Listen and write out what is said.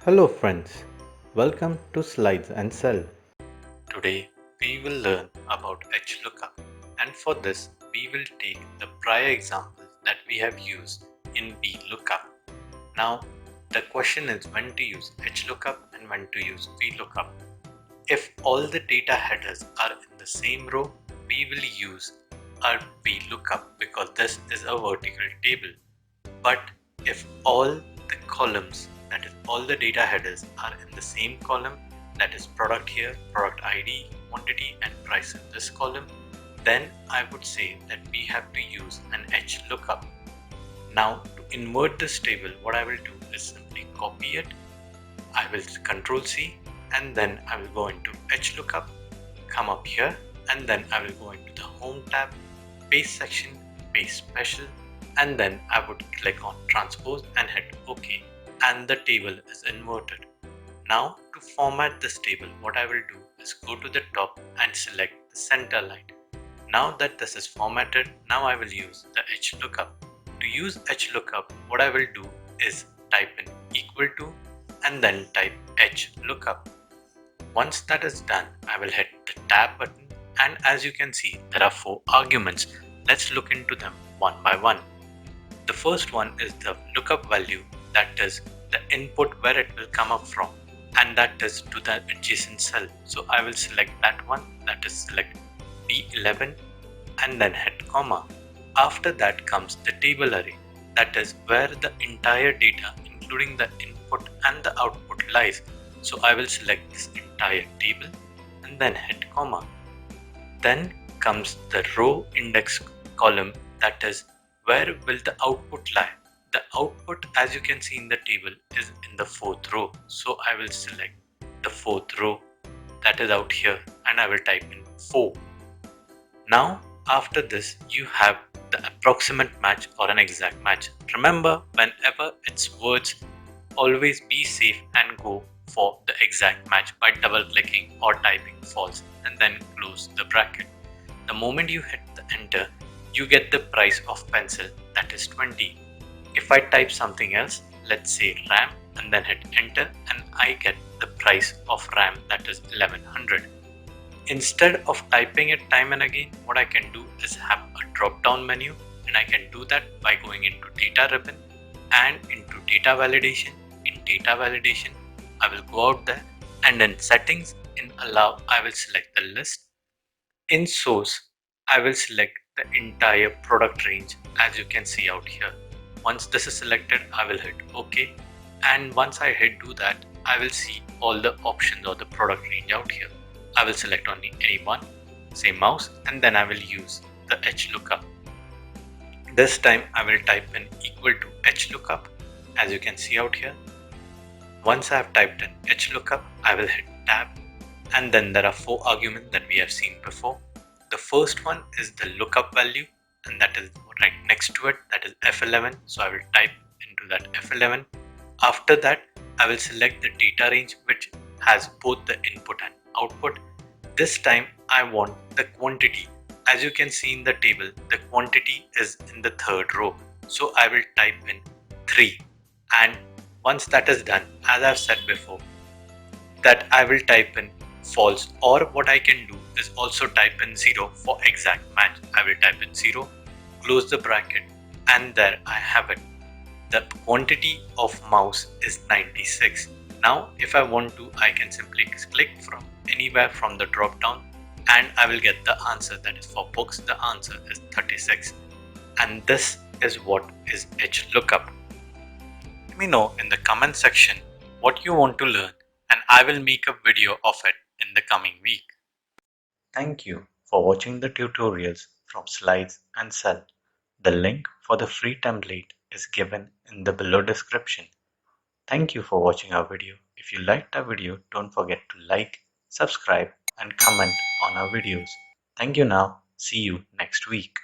Hello friends, welcome to Slides and Cell. Today we will learn about Hlookup, and for this we will take the prior example that we have used in VLOOKUP. Now the question is when to use Hlookup and when to use VLOOKUP. If all the data headers are in the same row, we will use a VLOOKUP because this is a vertical table. But if all the columns, that is all the data headers, are in the same column, that is product here, product ID, quantity and price in this column, then I would say that we have to use an Hlookup. Now to invert this table, what I will do is simply copy it. I will Control C and then I will go into Hlookup, come up here and then I will go into the Home tab, Paste section, Paste Special, and then I would click on Transpose and hit OK, and the table is inverted. Now to format this table, what I will do is go to the top and select the center line. Now that this is formatted, now I will use the Hlookup. To use Hlookup, what I will do is type in equal to and then type Hlookup. Once that is done, I will hit the tab button, and as you can see, there are 4 arguments. Let's look into them one by one. The first one is the lookup value, that is the input where it will come up from, and that is to the adjacent cell. So I will select that one, that is select B11 and then hit comma. After that comes the table array, that is where the entire data including the input and the output lies. So I will select this entire table and then hit comma. Then comes the row index column, that is where will the output lie. The output, as you can see in the table, is in the 4th row. So I will select the 4th row, that is out here, and I will type in 4. Now after this you have the approximate match or an exact match. Remember, whenever it's words, always be safe and go for the exact match by double clicking or typing false and then close the bracket. The moment you hit the enter, you get the price of pencil, that is 20. If I type something else, let's say RAM, and then hit enter, and I get the price of RAM, that is 1100. Instead of typing it time and again, what I can do is have a drop down menu, and I can do that by going into data ribbon and into data validation. In data validation, I will go out there, and in settings, in allow, I will select the list. In source, I will select the entire product range, as you can see out here. Once this is selected, I will hit OK, and once I hit do that, I will see all the options or the product range out here. I will select only any one, say mouse, and then I will use the Hlookup. This time I will type in equal to Hlookup, as you can see out here. Once I have typed in Hlookup, I will hit tab, and then there are 4 arguments that we have seen before. The first one is the lookup value, and that is right next to it, that is F11. So I will type into that F11. After that, I will select the data range which has both the input and output. This time I want the quantity. As you can see in the table, the quantity is in the 3rd row. So I will type in 3, and once that is done, as I've said before, that I will type in false, or what I can do is also type in 0 for exact match. I will type in 0, close the bracket, and there I have it. The quantity of mouse is 96. Now if I want to, I can simply click from anywhere from the drop down and I will get the answer, that is for books the answer is 36. And this is what is Hlookup. Let me know in the comment section what you want to learn, and I will make a video of it in the coming week. Thank you for watching the tutorials from Slides and Cell. The link for the free template is given in the below description. Thank you for watching our video. If you liked our video, don't forget to like, subscribe and comment on our videos. Thank you now. See you next week.